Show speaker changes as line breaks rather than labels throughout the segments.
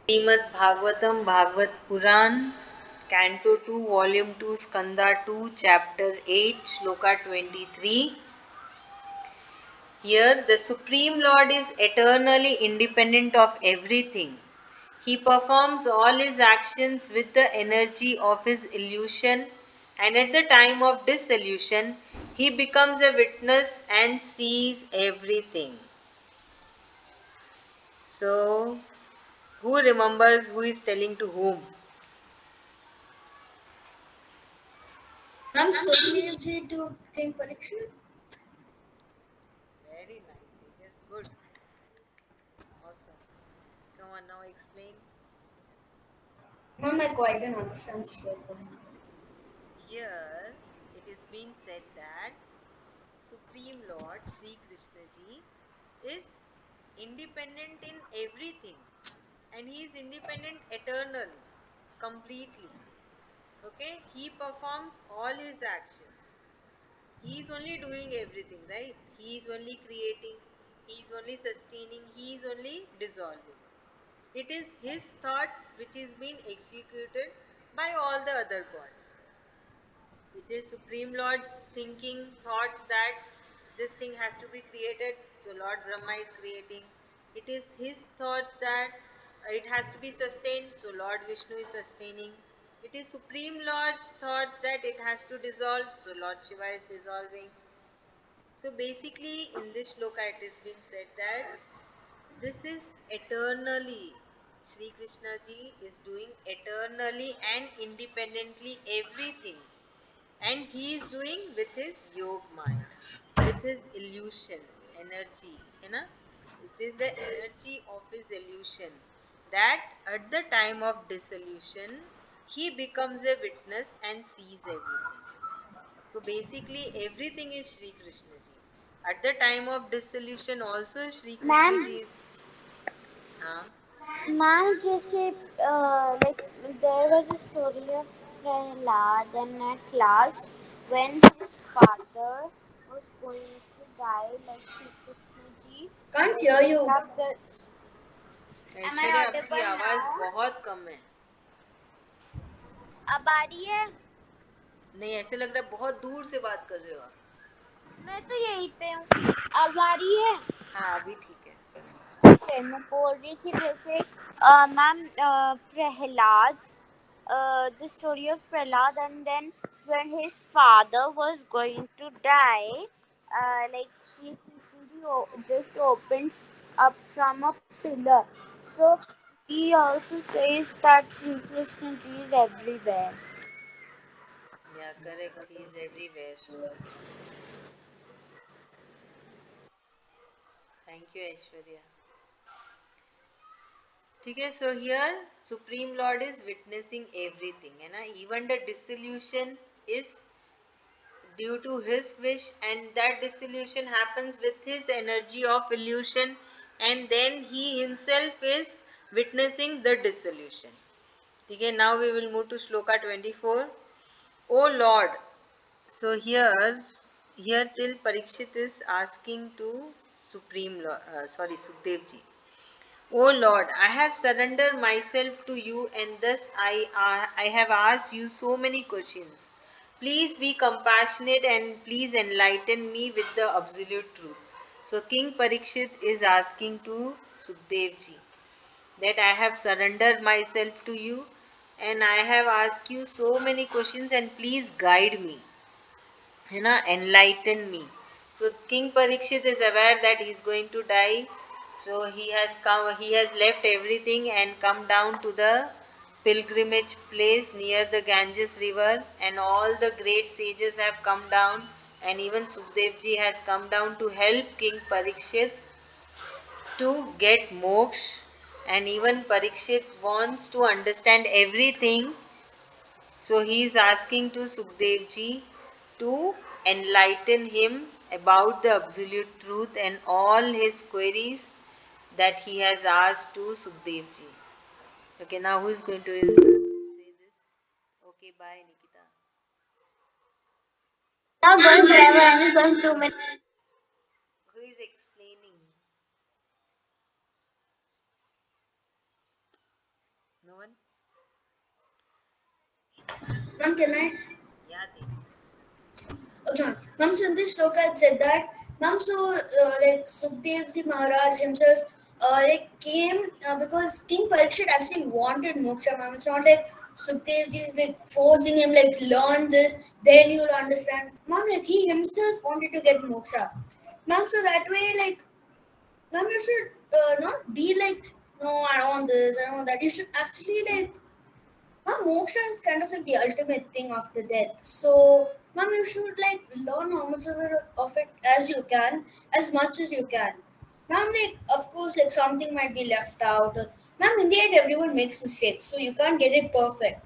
srimad bhagavatam bhagavat puran canto 2 volume 2 skanda2 chapter 8 sloka 23. Here the supreme lord is eternally independent of everything. He performs all his actions with the energy of his illusion, and at the time of dissolution he becomes a witness and sees everything. So who remembers who is telling to whom?
I'm Sukhdev ji to King Parikshit.
Very nice, Tejas. Good. Awesome. Come on, now explain.
Mom, I quite didn't understand sloka.
Here it is being said that Supreme Lord Sri Krishna Ji is independent in everything, and he is independent eternally, completely. Okay? He performs all his actions. He is only doing everything, right? He is only creating, he is only sustaining, he is only dissolving. It is his thoughts which is being executed by all the other gods. It is Supreme Lord's thinking, thoughts that this thing has to be created, so Lord Brahma is creating. It is his thoughts that it has to be sustained, so Lord Vishnu is sustaining. It is Supreme Lord's thoughts that it has to dissolve, so Lord Shiva is dissolving. So basically, in this shloka, it has been said that this is eternally. Sri Krishna ji is doing eternally and independently everything. And he is doing with his yog maya, with his illusion, energy. You know? It is the energy of his illusion that at the time of dissolution, he becomes a witness and sees everything. So basically, everything is Sri Krishna ji. At the time of dissolution, also Sri Krishna
ma'am
ji is. हाँ.
Ma'am जैसे like there was a story of Prahlad and at last when his father was going to die like Shri Krishna ji
Can't hear
picked
you.
up the am I
Aishwarya आपकी
audible
आवाज
now
बहुत कम है.
अब आ रही है
नहीं, ऐसे लग रहा है बहुत दूर से बात कर रहे हो आप.
मैं तो यहीं पे हूँ अब आ रही है
हाँ, अभी ठीक है.
ओके मैं बोल रही थी जैसे ma'am Prahlad the story of Prahlad, and then when his father was going to die, like Sri Krishna just opened up from a pillar. So he also says that Sri Krishna ji is everywhere.
Yeah, correct. He is everywhere. Thank you, Aishwarya. Okay, so here Supreme Lord is witnessing everything, and even the dissolution is due to his wish, and that dissolution happens with his energy of illusion, and then he himself is witnessing the dissolution. Okay, now we will move to Shloka 24. O Lord, so here till Parikshit is asking to Supreme Lord, Sukdev ji. O Lord, I have surrendered myself to you, and thus I have asked you so many questions. Please be compassionate and please enlighten me with the absolute truth. So King Parikshit is asking to Sukdev ji that I have surrendered myself to you, and I have asked you so many questions, and please guide me, enlighten me. So King Parikshit is aware that he is going to die, so he has left everything and come down to the pilgrimage place near the Ganges river, and all the great sages have come down, and even Sukdev ji has come down to help King Parikshit to get moksha. And even Parikshit wants to understand everything, so he is asking to Sukdev ji to enlighten him about the absolute truth and all his queries that he has asked to Sukdev ji. Okay, now who is going to say this? Okay, bye Nikita.
Not going forever. I'm just going 2 minutes.
Who is explaining? No one?
Ma'am, can I?
Yeah, Tejas.
Okay, ma'am. Ma'am, so in this sloka it said that, ma'am, so like Sukhdev Ji Maharaj himself like came because King Parikshit actually wanted moksha, ma'am. It's not like Sukhdev Ji is like forcing him, like learn this, then you'll understand. Ma'am, like he himself wanted to get moksha. Ma'am, so that way, like, ma'am, you should not be like, no, I don't want this, I don't want that. You should actually like, ma'am, moksha is kind of like the ultimate thing after death. So, ma'am, you should like learn how much of it as you can, as much as you can. Ma'am, like, of course, like something might be left out. Or, ma'am, in the end, everyone makes mistakes, so you can't get it perfect.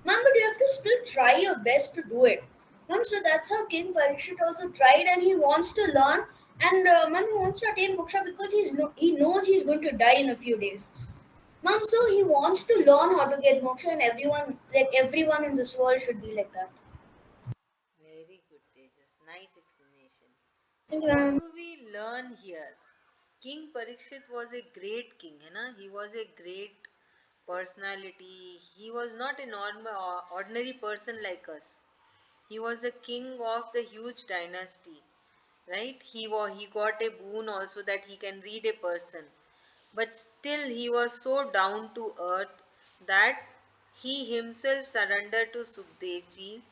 Ma'am, but you have to still try your best to do it. Ma'am, so that's how King Parikshit also tried, and he wants to learn. And ma'am, he wants to attain moksha because he knows he's going to die in a few days. Mom, so he wants to learn how to get moksha, and everyone in this world should be like that.
Very good, Tejas. Nice explanation. So,
Thank you,
what
ma'am.
do we learn here? King Parikshit was a great king, है ना? He was a great personality. He was not a normal, ordinary person like us. He was the king of the huge dynasty, right? He got a boon also that he can read a person, but still he was so down to earth that he himself surrendered to Sukhdevji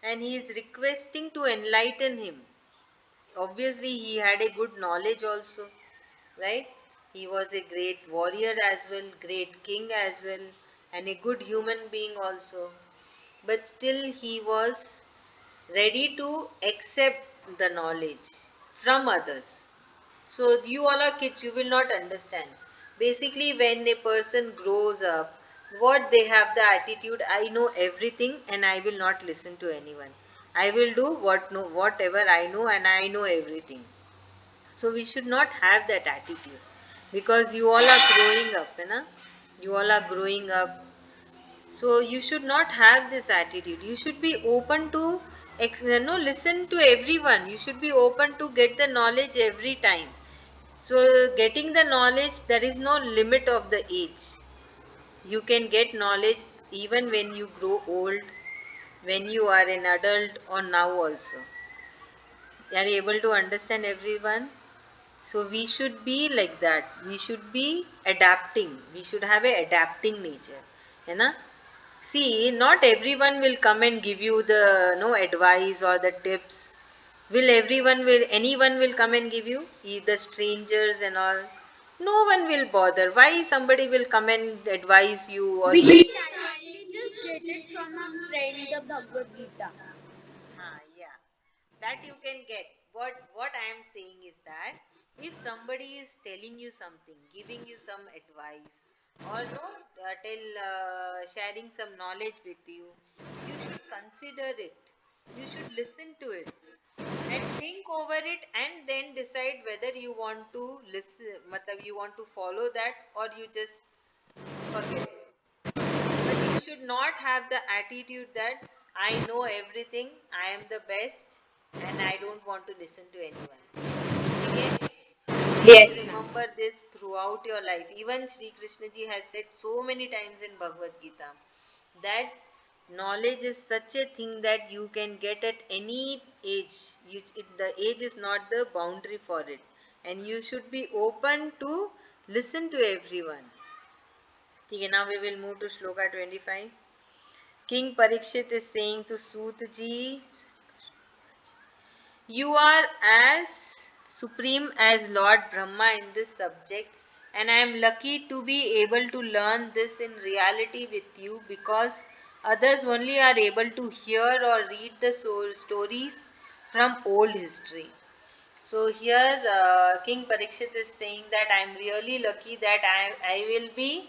and he is requesting to enlighten him. Obviously, he had a good knowledge also, right? He was a great warrior as well, great king as well, and a good human being also. But still, he was ready to accept the knowledge from others. So, you all are kids, you will not understand. Basically, when a person grows up, what they have the attitude, I know everything and I will not listen to anyone. I will do whatever I know and I know everything. So we should not have that attitude because you all are growing up, you know? You all are growing up. So you should not have this attitude. You should be open to listen to everyone. You should be open to get the knowledge every time. So getting the knowledge, there is no limit of the age. You can get knowledge even when you grow old, when you are an adult or now also. Are you able to understand everyone? So we should be like that. We should be adapting. We should have a adapting nature. You know? See, not everyone will come and give you the no advice or the tips. Will anyone will come and give you? The strangers and all. No one will bother. Why somebody will come and advise you or
We
give
can directly just get it from a friend, the Bhagavad Gita.
Yeah, that you can get. What I am saying is that if somebody is telling you something, giving you some advice, or no, sharing some knowledge with you, you should consider it. You should listen to it and think over it, and then decide whether you want to listen, matlab you want to follow that or you just forget it. But you should not have the attitude that I know everything, I am the best, and I don't want to listen to anyone. Okay? Please
Yes, ma'am.
remember this throughout your life. Even Sri Krishna ji has said so many times in Bhagavad Gita that knowledge is such a thing that you can get at any age. The age is not the boundary for it. And you should be open to listen to everyone. Okay, now we will move to Shloka 25. King Parikshit is saying to Sut ji, you are as supreme as Lord Brahma in this subject, and I am lucky to be able to learn this in reality with you because others only are able to hear or read the stories from old history. So here King Parikshit is saying that I am really lucky that I will be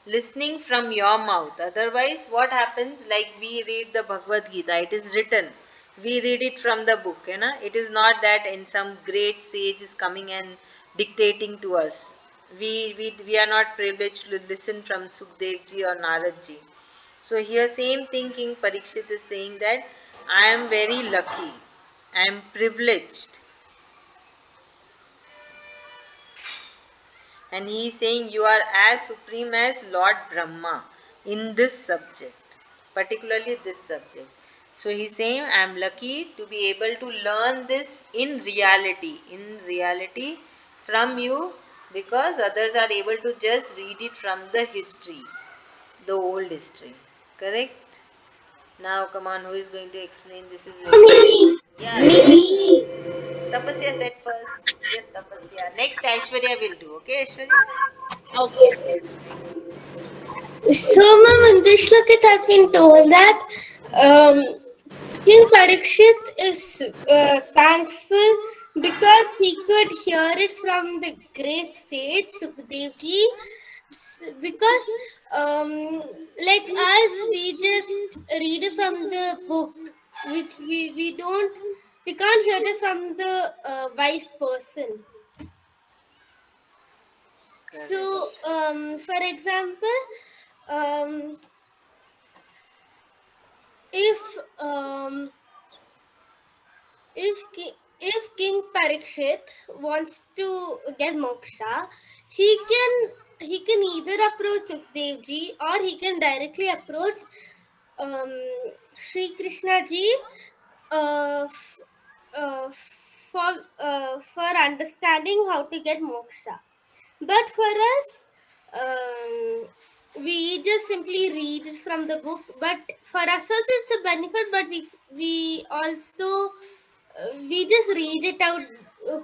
listening from your mouth. Otherwise, what happens? Like we read the Bhagavad Gita, it is written. We read it from the book, you know. It is not that in some great sage is coming and dictating to us. We are not privileged to listen from Sukdev ji or Narad ji. So here same thing King Parikshit is saying that I am very lucky. I am privileged. And he is saying you are as supreme as Lord Brahma. in this subject, particularly this subject. So he's saying, I am lucky to be able to learn this in reality from you, because others are able to just read it from the history, the old history. Correct? Now, come on, who is going to explain? This is very.
Me.
Yeah,
Me.
Tapasya said first. Yes, Tapasya. Next, Aishwarya will do. Okay, Aishwarya?
Okay.
So, ma'am, in this look, it has been told that um, King Parikshit is thankful because he could hear it from the great sage Sukdev ji. Because, like us, we just read it from the book, which we don't, we can't hear it from the wise person.
Correct.
So, for example, um, if if King Parikshit wants to get moksha, he can either approach Sukdev ji or he can directly approach um, Sri Krishna ji uh, f- for understanding how to get moksha. But for us, we just simply read it from the book. But for us also it's a benefit. But we also we just read it out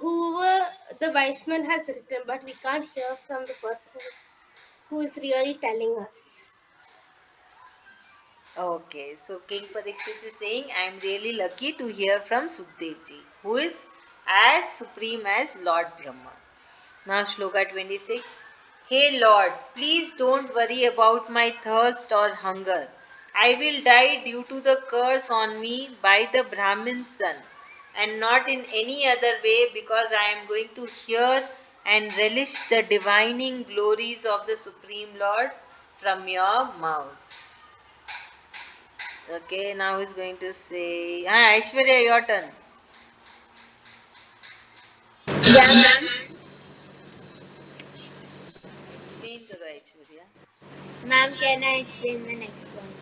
whoever the wise man has written, but we can't hear from the person who is really telling us.
Okay, so King Parikshit is saying, I am really lucky to hear from Sukdev ji, who is as supreme as Lord Brahma. Now, Shloka 26. Hey Lord, please don't worry about my thirst or hunger. I will die due to the curse on me by the Brahmin's son, and not in any other way, because I am going to hear and relish the divining glories of the Supreme Lord from your mouth. Okay, now he's going to say, Aishwarya, your turn.
Yeah, ma'am.
Explain karo Aishwarya.
Ma'am, can I explain the next one?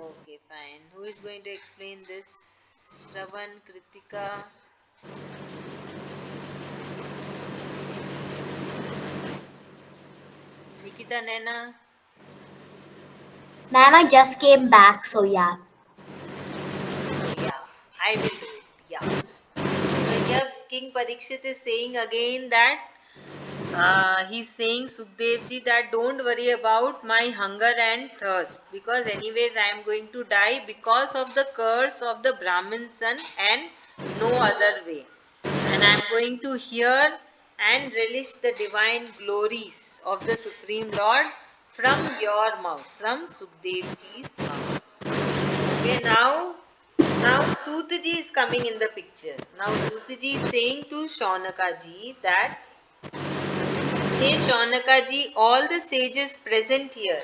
Okay, fine. Who is going to explain this? Shravan, Kritika, Nikita, Nena.
Ma'am, I just came back, so yeah.
So yeah, I will do it. Yeah. So here King Parikshit is saying again that he's saying Sukdev ji that don't worry about my hunger and thirst, because anyways I am going to die because of the curse of the Brahmin son and no other way. And I am going to hear and relish the divine glories of the Supreme Lord from your mouth, from Sukdev ji's mouth. Okay, now Sutaji is coming in the picture. Now Sutaji is saying to Shaunaka ji that, Hey Shaunaka ji, all the sages present here,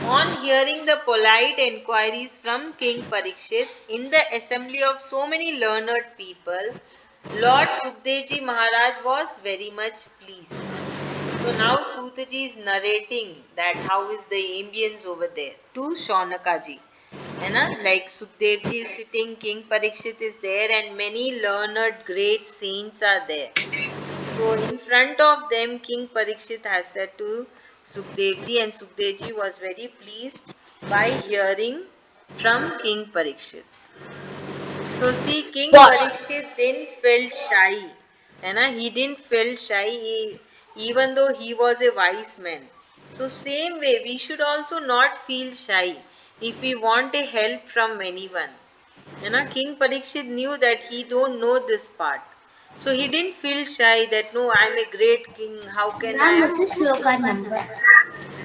on hearing the polite enquiries from King Parikshit in the assembly of so many learned people, Lord Sukdev ji Maharaj was very much pleased. So now Sutaji is narrating that how is the ambience over there to Shaunaka ji. Like Sukdev ji is sitting, King Parikshit is there, and many learned great saints are there. So in front of them, King Parikshit has said to Sukdev ji, and Sukdev ji was very pleased by hearing from King Parikshit. So see, King
What?
Parikshit didn't felt shy. He didn't feel shy even though he was a wise man. So same way, we should also not feel shy if we want a help from anyone. King Parikshit knew that he don't know this part. So he didn't feel shy that no, I'm a great king. How can
Ma'am,
I?
what's the sloka number?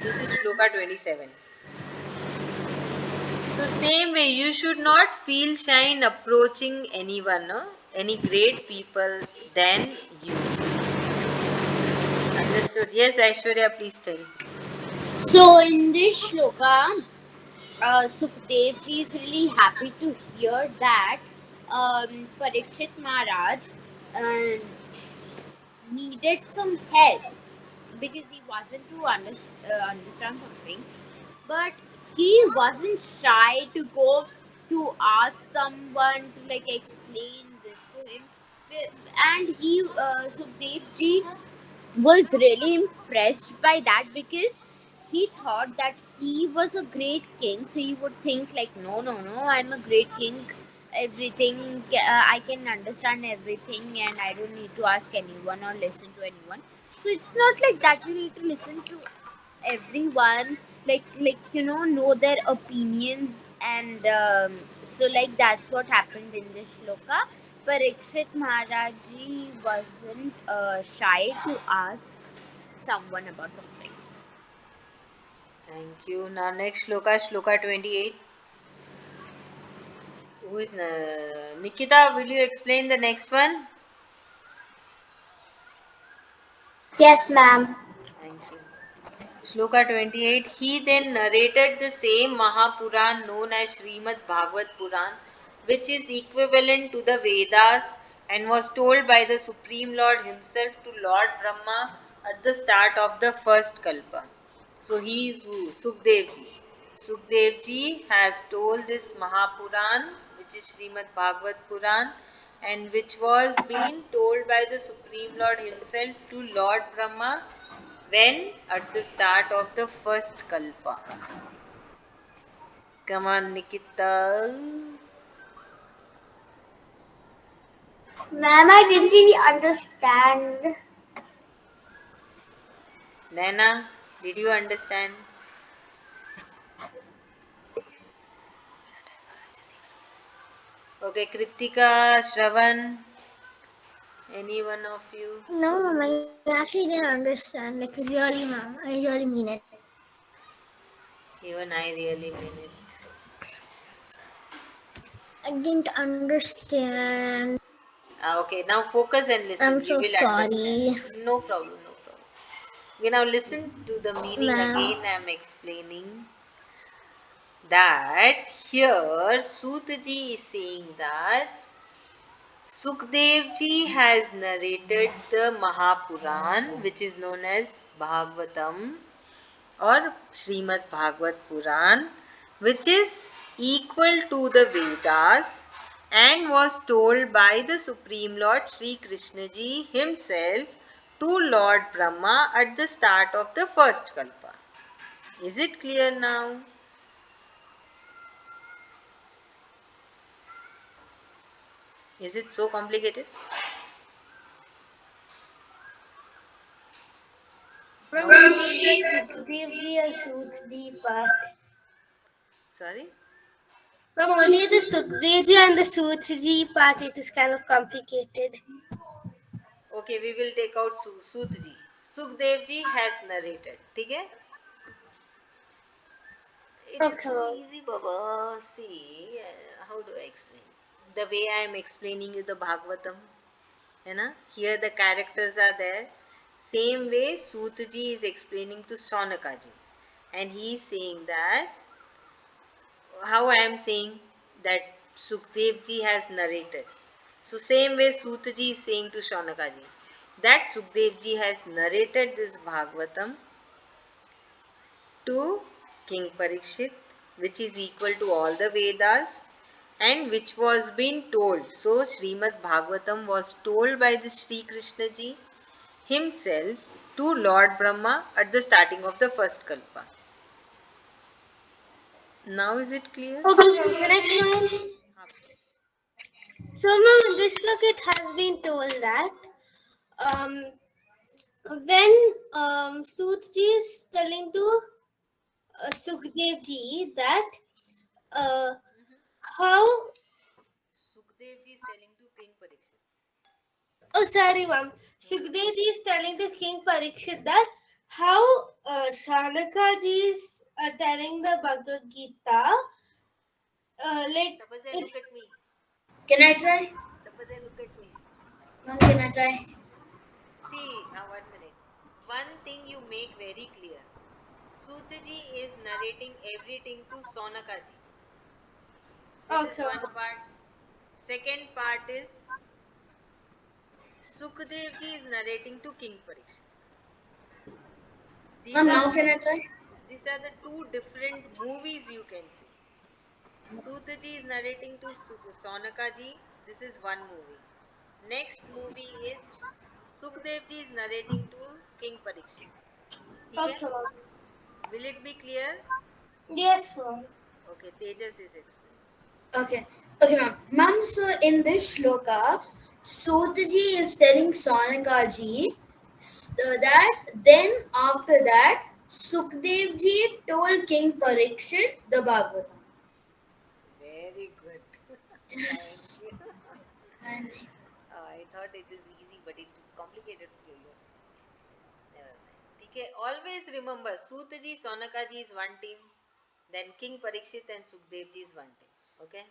This is Shloka 27. So same way, you should not feel shy in approaching anyone, no? Any great people than you. Understood? Yes, Aishwarya, please tell.
So in this shloka, Sukdev ji is really happy to hear that Parikshit Maharaj um, needed some help because he wasn't to understand something. but he wasn't shy to go to ask someone to like explain this to him. And he, Sukhdev ji, was really impressed by that, because he thought that he was a great king. So he would think like, no, no, no, I'm a great king. Everything, I can understand everything, and I don't need to ask anyone or listen to anyone. So it's not like that. You need to listen to everyone, know their opinions. And so like that's what happened in this shloka. Parikshit Maharaj ji wasn't shy to ask someone about something.
Thank you. Now next shloka, shloka 28. Who is Nikita? Will you explain the next one?
Yes, ma'am.
Thank you. Shloka 28. He then narrated the same Mahapuran known as Srimad Bhagavat Puran, which is equivalent to the Vedas and was told by the Supreme Lord himself to Lord Brahma at the start of the first Kalpa. So he is who? Sukdev ji. Sukdev ji has told this Mahapuran, which is Srimad Bhagavat Puran, and which was being told by the Supreme Lord himself to Lord Brahma when? At the start of the first kalpa. Come on, Nikita.
Ma'am, I didn't really understand.
Naina, did you understand? Okay, Kritika, Shravan, any one of you?
No, ma'am, I actually didn't understand. Like, really, ma'am. I really mean it.
Even I really mean it.
I didn't understand.
Okay, now focus and listen.
I'm
You
so
will understand.
sorry,
No problem, no problem. Okay, now listen to the meaning
ma'am.
again. I am explaining that here Sutaji is saying that Sukdev ji has narrated the Mahapuran, which is known as Bhagavatam or Srimad Bhagavat Puran, which is equal to the Vedas and was told by the Supreme Lord Sri Krishna ji himself to Lord Brahma at the start of the first Kalpa. Is it clear now? Is it so complicated?
Ma'am,
Now,
only the Sukhdev ji and Sutji part.
sorry?
Ma'am, only the Sukhdev ji and the Sutji part, it is kind of complicated.
Okay, we will take out Sut ji. Sukhdev ji has narrated. Okay? It is
Okay,
so
ma'am.
easy, Baba. See, how do I explain? The way I am explaining you the Bhagavatam, है ना? Here the characters are there. Same way Sut ji is explaining to Saunaka ji. And he is saying that, how I am saying that Sukhdev ji has narrated. So same way Sut ji is saying to Saunaka ji that Sukhdev ji has narrated this Bhagavatam to King Parikshit, which is equal to all the Vedas and which was being told. So Srimad Bhagavatam was told by the Sri Krishna ji himself to Lord Brahma at the starting of the first Kalpa. Now is it clear?
Okay, ma'am. The next one. So, ma'am, in this book it has been told that um, when Sutji is telling to Sukhdev ji that uh, how.
Sukhdev ji is telling to King Parikshit.
Oh, sorry, ma'am. Sukhdev ji is telling to King Parikshit that how Shanaka ji is telling the Bhagavad Gita. Like
Tapasya, look
it's.
at me.
Can I try?
Tapasya, look at me.
Ma'am, can I try?
See, 1 minute. One thing you make very clear. Sutaji is narrating everything to Sonakaji. This is
Okay.
one part. Second part is Sukadevji is narrating to King Parikshit. These
Ma'am,
are
now can I try?
These are the two different movies you can see. Sutaji is narrating to Sonakaji. This is one movie. Next movie is Sukhdevji is narrating to King Parikshit. ठीक है?
Okay, ma'am.
Will it be clear?
Yes, ma'am.
Okay, Tejas is explaining.
Okay, okay, ma'am. Ma'am, so in this shloka, Sotaji is telling Sonakaji that then after that, Sukdevji told King Parikshit the Bhagavatam.
Very good. Thank
Yes.
you.
And
I thought it is easy, but it is complicated for you. Never mind. ठीक है. Always remember, Sutaji, Sonakaji is one team. Then King Parikshit and Sukhdevji is one team. Okay?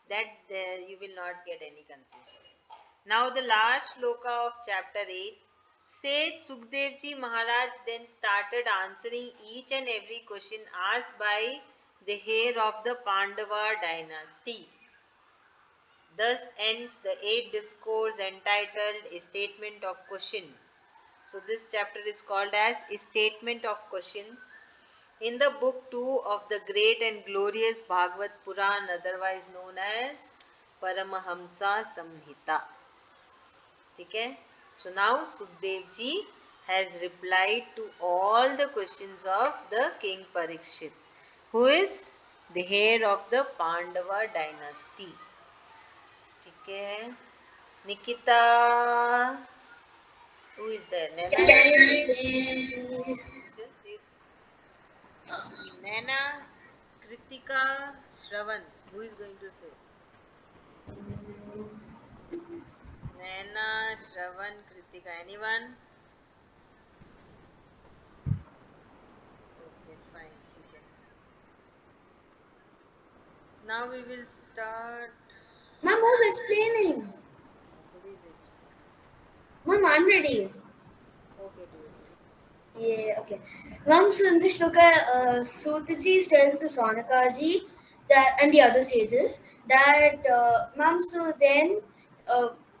That there you will not get any confusion. Now the last shloka of chapter 8 says Sukhdevji Maharaj then started answering each and every question asked by the heir of the Pandava dynasty. Thus ends the 8th discourse entitled A Statement of Question. So this chapter is called as A Statement of Questions. In the book 2 of the great and glorious Bhagavat Puran, otherwise known as Paramahamsa Samhita. Okay? So now Sukdev ji has replied to all the questions of the King Parikshit, who is the heir of the Pandava dynasty. Okay? Nikita, who is there? Nana
can
is
you
there?
explain, please?
Just it. Nana, Kritika, Shravan. Who is going to say? Nana, Shravan, Kritika. Anyone? Okay, fine. ठीक है. Now we will start.
Ma'am, who's explaining?
Who is explaining?
Ma'am, I'm ready.
Okay, do it.
Yeah, okay. Ma'am, so in this shloka, Sutaji is telling to Sonakaji that, and the other sages that, ma'am, so then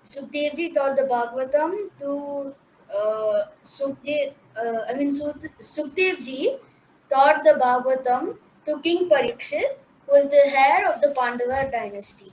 Sukdevji taught the Bhagavatam to Sukdevji taught the Bhagavatam to King Parikshit, who was the heir of the Pandava dynasty.